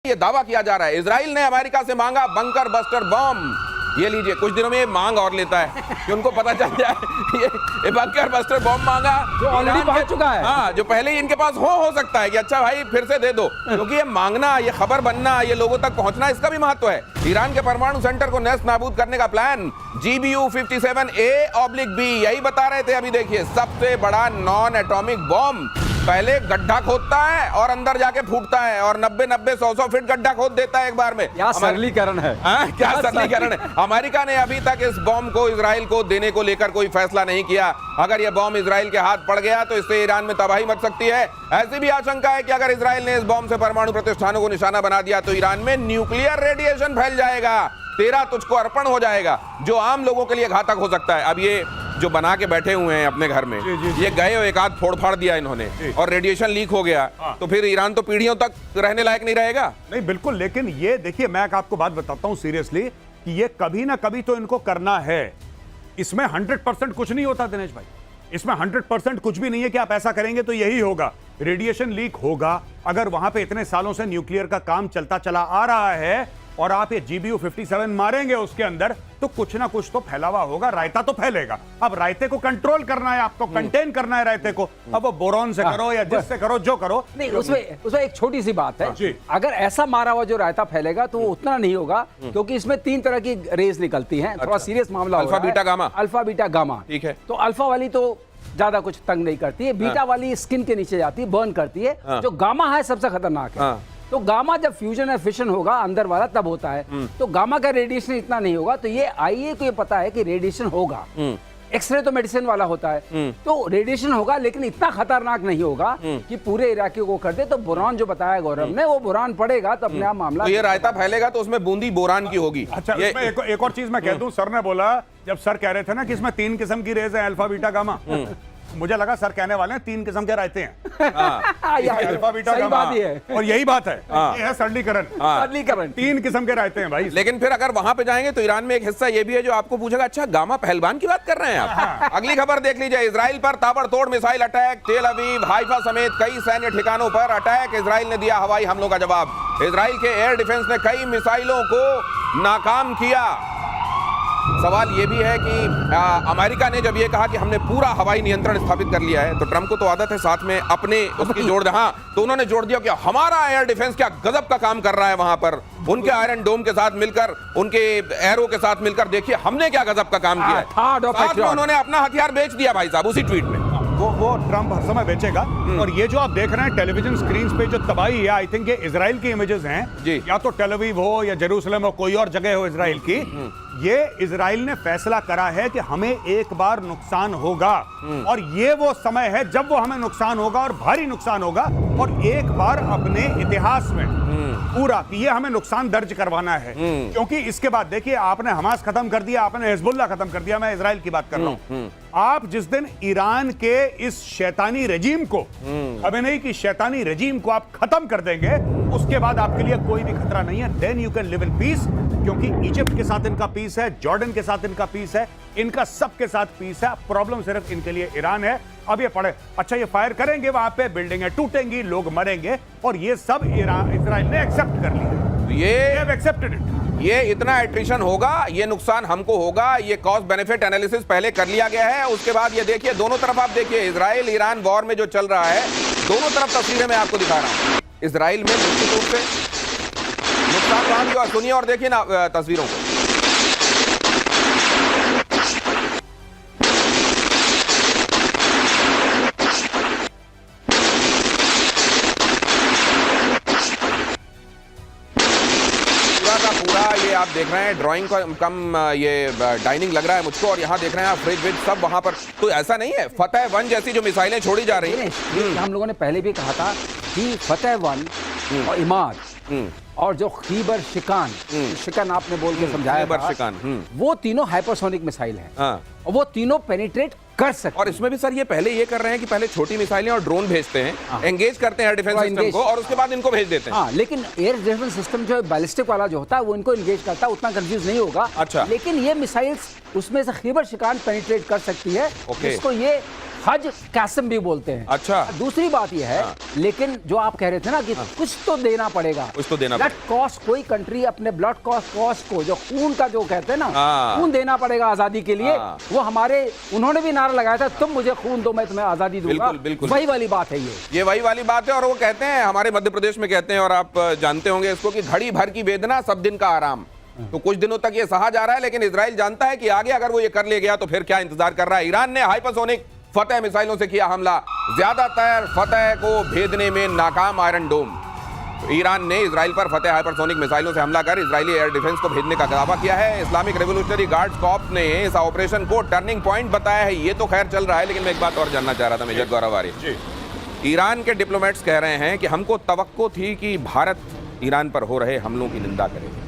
ये दावा किया जा रहा है इजराइल ने अमेरिका से मांगा बंकर बस्टर बॉम्ब। ये लीजिए, कुछ दिनों में ये मांग और लेता है कि उनको पता चल जाए ये बंकर बस्टर बॉम्ब मांगा जो ऑलरेडी पहुंच चुका है। हाँ, जो पहले ही इनके पास हो सकता है कि अच्छा भाई फिर से दे दो, क्योंकि ये मांगना, ये खबर बनना, ये लोगों तक पहुंचना, इसका भी महत्व है। ईरान के परमाणु सेंटर को नेस्त नाबूद करने का प्लान GBU-57A/B यही बता रहे थे। अभी देखिए, सबसे बड़ा नॉन एटॉमिक बॉम्ब पहले गड्ढा खोदता है और अंदर जाके फूटता है और 90-100 फीट गड्ढा खोद देता है एक बार में। क्या सरलीकरण है, क्या सरलीकरण है। अमेरिका ने अभी तक इस बॉम्ब को इजराइल को देने को लेकर कोई फैसला नहीं किया। अगर यह बॉम्ब इजराइल के हाथ पड़ गया तो इससे ईरान में तबाही मच सकती है। ऐसी भी आशंका है कि अगर इजराइल ने इस बॉम्ब से परमाणु प्रतिष्ठानों को निशाना बना दिया तो ईरान में न्यूक्लियर रेडिएशन फैल जाएगा, तेरा तुझको अर्पण हो जाएगा, जो आम लोगों के लिए घातक हो सकता है। अब ये जो बना के बैठे हुए हैं अपने घर में, ये गए और एक आध फोड़ फाड़ दिया इन्होंने और रेडिएशन लीक हो गया, तो फिर ईरान तो पीढ़ियों तक रहने लायक नहीं रहेगा। नहीं, बिल्कुल। लेकिन ये देखिए, मैं आपको बात बताता हूं सीरियसली कि ये कभी ना कभी तो इनको करना है। इसमें 100% कुछ नहीं होता दिनेश भाई, इसमें 100% कुछ भी नहीं है कि आप ऐसा करेंगे तो यही होगा। रेडिएशन लीक होगा। अगर वहां पे इतने सालों से न्यूक्लियर का काम चलता चला आ रहा है और आप ये GBU-57 मारेंगे उसके अंदर, तो कुछ ना कुछ तो फैलावा होगा, रायता तो फैलेगा। अब रायते को कंट्रोल करना है, आपको कंटेन करना है रायते को। अब वो बोरॉन से करो या जिससे करो, जो करो। नहीं, उसमें एक छोटी सी बात है। अगर ऐसा मारा हुआ जो रायता फैलेगा तो वो उतना नहीं होगा, क्योंकि इसमें 3 तरह की रेज निकलती हैं। थोड़ा सीरियस मामला alpha beta gamma. Alpha beta gamma, ठीक है। तो अल्फा वाली तो ज्यादा कुछ तंग नहीं करती है, बीटा वाली स्किन के नीचे जाती है, बर्न करती है। जो गामा है सबसे खतरनाक है। तो गामा जब फ्यूजन या फिशन होगा अंदर वाला, तब होता है। तो गामा का रेडिएशन इतना नहीं होगा। तो ये आईए को ये पता है कि रेडिएशन होगा। एक्सरे तो मेडिसिन वाला होता है, तो रेडिएशन होगा, लेकिन इतना खतरनाक नहीं होगा कि पूरे इलाके को कर दे। तो बोरान जो बताया गौरव ने, वो बोरान पड़ेगा तो अपने आप मामला। तो ये रायता फैलेगा तो उसमें बूंदी बोरान की होगी। अच्छा, एक और चीज मैं कह दूं, सर ने बोला, जब सर कह रहे थे ना कि इसमें 3 किस्म की रेज है, अल्फा बीटा गामा, मुझे लगा सर कहने वाले हैं 3 किस्म के रायते हैं। अल्फा बीटा गामा, और यही बात है। ये है सरलीकरण। 3 किस्म के रायते हैं भाई। लेकिन फिर अगर वहां पे जाएंगे तो ईरान में एक हिस्सा ये भी है जो आपको पूछेगा, अच्छा गामा पहलवान की बात कर रहे हैं आप। अगली खबर देख लीजिए, इजराइल पर ताबड़तोड़ मिसाइल अटैक। तेल अवीव, हाइफा समेत कई सैन्य ठिकानों पर अटैक। इजराइल ने दिया हवाई हमलों का जवाब। इजराइल के एयर डिफेंस ने कई मिसाइलों को नाकाम किया। सवाल यह भी है कि अमेरिका ने जब ये कहा कि हमने पूरा हवाई नियंत्रण स्थापित कर लिया है, तो ट्रंप को तो आदत है साथ में अपने उसकी जोड़ दे। हाँ, तो उन्होंने जोड़ दिया कि हमारा एयर डिफेंस क्या गजब का काम कर रहा है वहां पर। उनके आयरन डोम के साथ मिलकर, उनके एरो के साथ मिलकर देखिए हमने क्या गजब का काम किया है। साथ में उन्होंने अपना हथियार बेच दिया भाई साहब उसी ट्वीट में। वो ट्रंप हर समय बेचेगा। और ये जो आप देख रहे हैं टेलीविजन स्क्रीन पे जो तबाही है, आई थिंक ये इजराइल की इमेजेस हैं, या तो टेल अवीव हो या जेरूसलम हो, कोई और जगह हो इजराइल की। ये इजराइल ने फैसला करा है कि हमें एक बार नुकसान होगा, और ये वो समय है जब वो हमें नुकसान होगा और भारी नुकसान होगा। और एक बार अपने इतिहास में पूरा कि ये हमें नुकसान दर्ज करवाना है। क्योंकि इसके बाद देखिए, आपने हमास खत्म कर दिया, आपने हिजबुल्लाह खत्म कर दिया, मैं इजराइल की बात कर रहा हूं। आप जिस दिन ईरान के इस शैतानी रजीम को, खमेनेई की शैतानी रजीम को आप खत्म कर देंगे, उसके बाद आपके लिए कोई भी खतरा नहीं है। Then you can live in peace. क्योंकि इजिप्ट के साथ इनका पीस है, जॉर्डन के साथ इनका पीस है, इनका सबके साथ पीस है। प्रॉब्लम सिर्फ इनके लिए ईरान है। अब ये पड़े, अच्छा ये फायर करेंगे, वहां पे बिल्डिंगें टूटेंगी, लोग मरेंगे, और ये सब इजराइल ने एक्सेप्ट कर लिया। Accepted it. ये इतना एट्रिशन होगा, ये नुकसान हमको होगा, ये कॉस्ट बेनिफिट एनालिसिस पहले कर लिया गया है। उसके बाद ये देखिए, दोनों तरफ आप देखिए, इजराइल ईरान वॉर में जो चल रहा है, दोनों तरफ तस्वीरें मैं आपको दिखा रहा हूं। इजराइल में निश्चित रूप से नुकसान वहां भी, और सुनिए और देखिए ना तस्वीरों को। पूरा ये आप देख रहे हैं, ड्राइंग का कम ये डाइनिंग लग रहा है मुझको, और यहाँ देख रहे हैं आप फ्रिज विज सब वहां पर। तो ऐसा नहीं है, फतेह 1 जैसी जो मिसाइलें छोड़ी जा रही हैं। हम लोगों ने पहले भी कहा था कि फतेह 1 और इमाद और जो खीबर शिकान, शिकान आपने बोल के समझाया था, वो तीनों हाइपरसोनिक मिसाइल हैं। और वो तीनों पेनिट्रेट कर सकते। और इसमें भी सर ये पहले ये कर रहे हैं कि पहले छोटी मिसाइलें और ड्रोन भेजते हैं, एंगेज करते हैं एयर डिफेंस सिस्टम को, और उसके बाद इनको भेज देते हैं। हाँ, लेकिन एयर डिफेंस सिस्टम जो बैलिस्टिक वाला जो होता है वो इनको एंगेज करता है, उतना कंफ्यूज नहीं होगा। अच्छा। लेकिन ये मिसाइल्स उसमें से खीबर शिकान पेनिट्रेट कर सकती है, जिसको ये हज कासिम भी बोलते हैं। अच्छा। दूसरी बात यह है, लेकिन जो आप कह रहे थे ना कि कुछ तो देना पड़ेगा, कुछ तो देना ब्लड कॉस्ट, कोई कंट्री अपने ब्लड कॉस्ट को, जो खून का जो कहते हैं ना, हाँ। खून देना पड़ेगा आजादी के लिए। हाँ। वो हमारे, उन्होंने भी नारा लगाया था, तुम मुझे खून दो मैं तुम्हें आजादी दूंगा। बिल्कुल, बिल्कुल। वही वाली बात है ये वही वाली बात है। और वो कहते हैं, हमारे मध्य प्रदेश में कहते हैं, और आप जानते होंगे इसको, कि घड़ी भर की वेदना सब दिन का आराम। तो कुछ दिनों तक ये सहा जा रहा है, लेकिन इजराइल जानता है कि आगे अगर वो ये कर ले गया तो फिर क्या इंतजार कर रहा है। ईरान ने हाइपरसोनिक फतेह मिसाइलों से किया हमला, ज्यादातर फतेह को भेदने में नाकाम आयरन डोम। तो ईरान ने इजराइल पर फतेह हाइपरसोनिक मिसाइलों से हमला कर इजरायली एयर डिफेंस को भेजने का दावा किया है। इस्लामिक रेवोल्यूशनरी गार्ड्स कॉर्प्स ने इस ऑपरेशन को टर्निंग पॉइंट बताया है। ये तो खैर चल रहा है, लेकिन मैं एक बात और जानना चाह रहा था मेजर गौरव आर्य। ईरान के डिप्लोमेट्स कह रहे हैं कि हमको तवक्को थी कि भारत ईरान पर हो रहे हमलों की निंदा करे।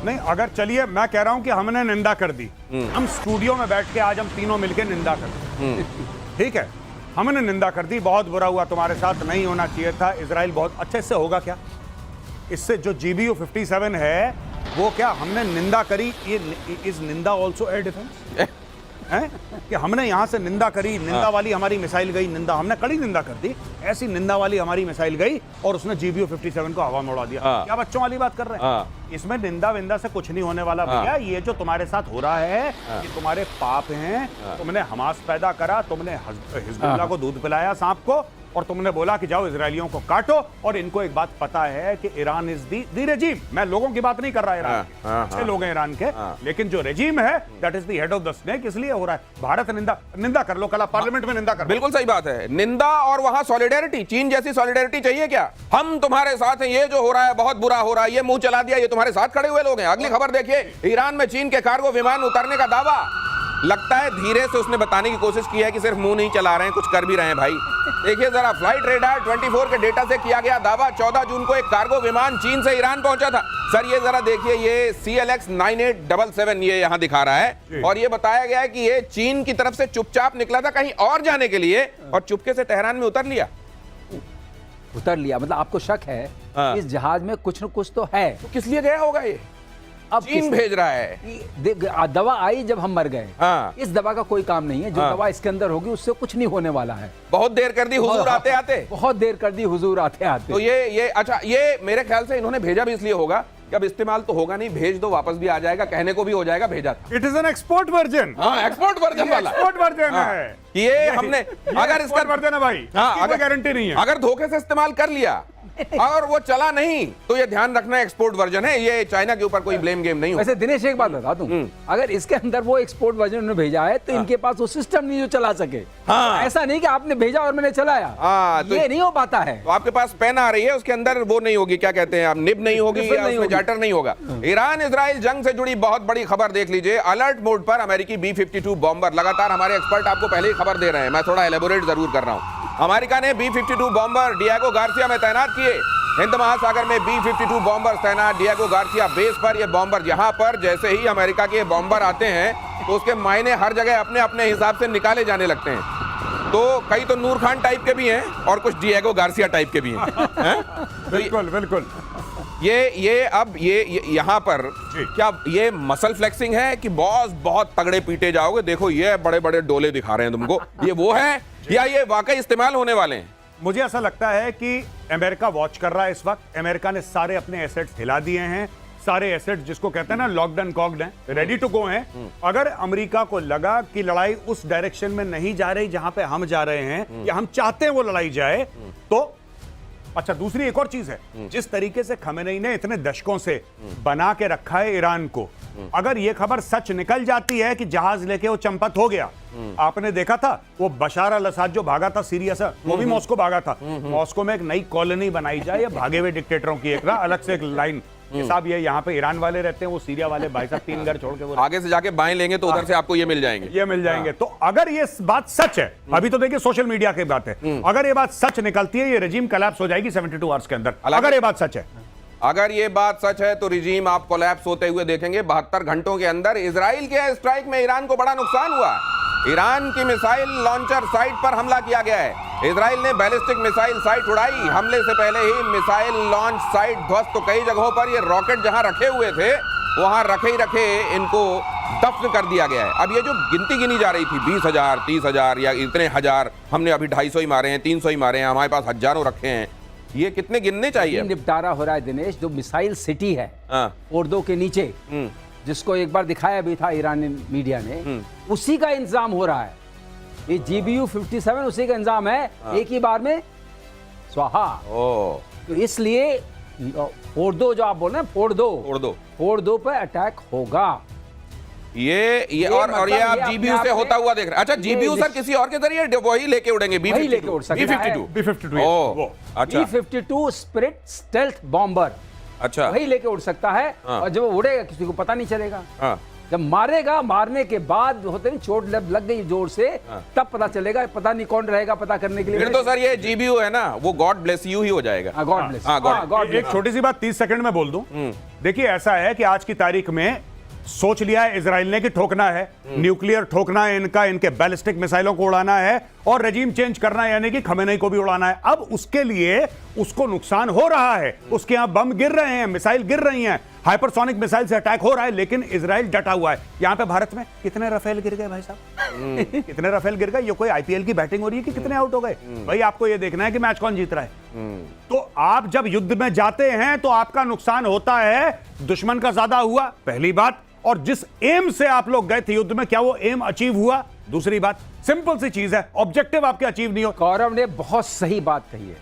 नहीं, अगर चलिए मैं कह रहा हूं कि हमने निंदा कर दी, हम स्टूडियो में बैठ के आज हम तीनों मिलकर निंदा कर, ठीक है, हमने निंदा कर दी, बहुत बुरा हुआ, तुम्हारे साथ नहीं होना चाहिए था। इजराइल बहुत अच्छे से होगा क्या इससे? जो GBU-57 है वो क्या हमने निंदा करी? ये इज निंदा ऑल्सो एयर डिफेंस है कि हमने यहां से निंदा करी, निंदा वाली हमारी मिसाइल गई, निंदा हमने कड़ी निंदा कर दी, ऐसी निंदा वाली हमारी मिसाइल गई और उसने GBU-57 को हवा में उड़ा दिया। क्या बच्चों वाली बात कर रहे हैं? इसमें निंदा विंदा से कुछ नहीं होने वाला भैया। ये जो तुम्हारे साथ हो रहा है ये तुम्हारे पाप हैं। तुमने हमास पैदा करा, तुमने हिजबुल्लाह को दूध पिलाया सांप को, और तुमने बोला कि जाओ इजरायलियों को काटो। और इनको एक बात पता है कि ईरान इज दी रेजिम। मैं लोगों की बात नहीं कर रहा, ईरान अच्छे लोग हैं ईरान के, लेकिन जो रेजिम है that is the head of the snake. इसलिए हो रहा है। भारत निंदा कर लो, कल पार्लियामेंट में निंदा कर। बिल्कुल सही बात है, निंदा और वहां सॉलिडेरिटी। चीन जैसी सॉलिडेरिटी चाहिए क्या? हम तुम्हारे साथ हैं, ये जो हो रहा है बहुत बुरा हो रहा है, ये मुंह चला दिया, ये तुम्हारे साथ खड़े हुए लोग हैं। अगली खबर देखिए, ईरान में चीन के कार्गो विमान उतरने का दावा। लगता है धीरे से उसने बताने की कोशिश की है कि सिर्फ मुंह नहीं चला रहे हैं, कुछ कर भी रहे हैं भाई। देखिए जरा, फ्लाइट रेडार 24 के डेटा से किया गया दावा, 14 जून को एक कार्गो विमान चीन से ईरान पहुंचा था। सर ये जरा देखिए, ये CLX 9877 ये यहां दिखा रहा है, और ये बताया गया है कि ये चीन की तरफ से चुपचाप निकला था कहीं और जाने के लिए, और चुपके से तेहरान में उतर लिया। मतलब आपको शक है इस जहाज में कुछ न कुछ तो है। तो किस लिए गया होगा ये? अब चीन भेज रहा है। दवा आई जब हम मर गए। इस दवा का कोई काम नहीं है। जो दवा इसके अंदर होगी उससे कुछ नहीं होने वाला है। बहुत देर कर दी हुजूर आते आते, बहुत देर कर दी हुजूर आते आते। तो ये अच्छा, ये मेरे ख्याल से इन्होंने भेजा भी इसलिए होगा कि अब इस्तेमाल तो होगा नहीं, भेज दो वापस भी आ जाएगा, कहने को भी हो जाएगा भेजा था। It is an export version. Export version वाला, एक्सपोर्ट वर्जन है ये हमने। अगर इसका वर्जन है भाई, अगर गारंटी नहीं है। अगर धोखे से इस्तेमाल कर लिया और वो चला नहीं, तो ये ध्यान रखना एक्सपोर्ट वर्जन है, ये चाइना के ऊपर कोई ब्लेम गेम नहीं हो। वैसे दिनेश एक बात बता दूं, अगर इसके अंदर वो एक्सपोर्ट वर्जन उन्होंने भेजा है तो इनके पास वो सिस्टम नहीं जो चला सके। ऐसा नहीं कि आपने भेजा और मैंने चलाया, तो ये नहीं हो पाता है। तो आपके पास पेन आ रही है, उसके अंदर वो नहीं होगी, क्या कहते हैं आप, निब नहीं होगी, या उसमें जाटर नहीं होगा। ईरान इजराइल जंग से जुड़ी बहुत बड़ी खबर देख लीजिए। अलर्ट मोड पर अमेरिकी B-52 बॉम्बर। लगातार हमारे एक्सपर्ट आपको पहले ही खबर दे रहे हैं, मैं थोड़ा एलेबोरेट जरूर कर रहा हूं। अमेरिका ने B-52 बॉम्बर डिएगो गार्सिया में तैनात किए। हिंद महासागर में B-52 बॉम्बर तैनात डिएगो गार्सिया बेस पर। ये बॉम्बर यहाँ पर जैसे ही अमेरिका के बॉम्बर आते हैं तो उसके मायने हर जगह अपने अपने हिसाब से निकाले जाने लगते हैं। तो कई तो नूर खान टाइप के भी हैं और कुछ डिएगो गार्सिया टाइप के भी हैं। बिल्कुल बिल्कुल। ये अब ये यहाँ पर क्या ये मसल फ्लेक्सिंग है कि बॉस बहुत तगड़े पीटे जाओगे, देखो ये बड़े बड़े डोले दिखा रहे हैं तुमको, ये वो है या ये वाकई इस्तेमाल होने वाले हैं? मुझे ऐसा लगता है कि अमेरिका वॉच कर रहा है इस वक्त। अमेरिका ने सारे अपने एसेट्स हिला दिए हैं, सारे एसेट्स जिसको कहते हैं ना लॉक्ड एंड कॉक्ड हैं, रेडी टू गो हैं। अगर अमेरिका को लगा कि लड़ाई उस डायरेक्शन में नहीं जा रही जहां पे हम जा रहे हैं, या हम चाहते हैं वो लड़ाई जाए, तो अच्छा दूसरी एक और चीज है, जिस तरीके से खमेनी ने इतने दशकों से बना के रखा है ईरान को, अगर ये खबर सच निकल जाती है कि जहाज लेके वो चंपत हो गया। आपने देखा था वो बशार अल असद जो भागा था सीरिया से, वो भी मॉस्को भागा था। मॉस्को में एक नई कॉलोनी बनाई जाए, या भागे हुए डिक्टेटरों की एक ना अलग से एक लाइन साहब, ये यहाँ पे ईरान वाले रहते हैं, वो सीरिया वाले भाई साहब 3 घर छोड़ के वो आगे से जाके बाएं लेंगे तो उधर से आपको ये मिल जाएंगे, ये मिल जाएंगे। तो अगर ये बात सच है, अभी तो देखिए सोशल मीडिया की बात है, अगर ये बात सच निकलती है, ये रेजिम कोलैप्स हो जाएगी 72 आवर्स के अंदर। अगर ये बात सच है, अगर ये बात सच है तो रिजीम आप कोलैप्स होते हुए देखेंगे 72 घंटों के अंदर। इजराइल के स्ट्राइक में ईरान को बड़ा नुकसान हुआ है। ईरान की मिसाइल लॉन्चर साइट पर हमला किया गया है। इजराइल ने बैलिस्टिक मिसाइल साइट उड़ाई। हमले से पहले ही मिसाइल लॉन्च साइट ध्वस्त। तो कई जगहों पर ये रॉकेट जहां रखे हुए थे वहां रखे ही रखे इनको दफन कर दिया गया है। अब ये जो गिनती गिनी जा रही थी 20,000 30,000 या इतने हजार, हमने अभी 250 ही मारे हैं, 300 ही मारे हैं, हमारे पास हजारों रखे हैं, ये कितने गिनने चाहिए? निपटारा हो रहा है दिनेश। जो मिसाइल सिटी है फोर्डो के नीचे, जिसको एक बार दिखाया भी था ईरानी मीडिया ने, उसी का इंतजाम हो रहा है। ये GBU 57 उसी का इंतजाम है, एक ही बार में स्वाहा। तो इसलिए फोर्डो जो आप बोल रहे हैं, फोर्डो पे अटैक होगा। ये और ये आप GBU से होता हुआ देख रहे हैं। अच्छा, GBU सर किसी और के जरिए वही लेके उड़ेंगे? B-52 अच्छा, B-52 स्पिरिट स्टेल्थ बॉम्बर, अच्छा, वही लेके उड़ सकता है। और जब वो उड़ेगा किसी को पता नहीं चलेगा। जब मारेगा, मारने के बाद होते नहीं चोट लग गई जोर से, तब पता चलेगा। पता नहीं कौन रहेगा पता करने के लिए। फिर तो सर ये GBU है ना, वो गॉड ब्लेस यू ही हो जाएगा। God bless. एक छोटी सी बात 30 सेकंड में बोल दूं। देखिए, ऐसा है कि आज की तारीख में सोच लिया है इजराइल ने कि ठोकना है, न्यूक्लियर ठोकना है इनका, इनके बैलिस्टिक मिसाइलों को उड़ाना है और रेजिम चेंज करना है, यानी कि खमेनेई को भी उड़ाना है। अब उसके लिए उसको नुकसान हो रहा है, उसके यहां बम गिर रहे हैं, मिसाइल गिर रही हैं, हाइपरसोनिक मिसाइल से अटैक हो रहा है, लेकिन इजराइल डटा हुआ है। यहां पे भारत में कितने राफेल गिर गए भाई साहब? कितने राफेल गिर गए? ये कोई IPL की बैटिंग हो रही है कि कितने आउट हो गए? भाई आपको ये देखना है कि मैच कौन जीत रहा है। तो आप जब युद्ध में जाते हैं तो आपका नुकसान होता है, दुश्मन का ज्यादा हुआ, पहली बात। और जिस एम से आप लोग गए थे युद्ध में, क्या वो एम अचीव हुआ? दूसरी बात, सिंपल सी चीज है, ऑब्जेक्टिव आपके अचीव नहीं हो। गौरव ने बहुत सही बात कही है,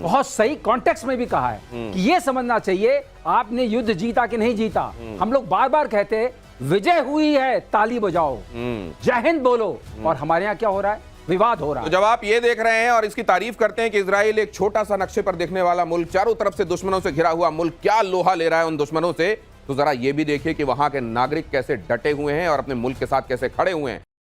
बहुत सही कॉन्टेक्स्ट में भी कहा है कि ये समझना चाहिए आपने युद्ध जीता कि नहीं जीता। हम लोग बार बार कहते हैं विजय हुई है, ताली बजाओ, जय हिंद बोलो, और हमारे यहाँ क्या हो रहा है? विवाद हो रहा है। तो जब आप ये देख रहे हैं और इसकी तारीफ करते हैं कि इजराइल एक छोटा सा नक्शे पर देखने वाला मुल्क, चारों तरफ से दुश्मनों से घिरा हुआ मुल्क, क्या लोहा ले रहा है उन दुश्मनों से, तो जरा ये भी देखिए कि वहां के नागरिक कैसे डटे हुए हैं और अपने मुल्क के साथ कैसे खड़े हुए हैं।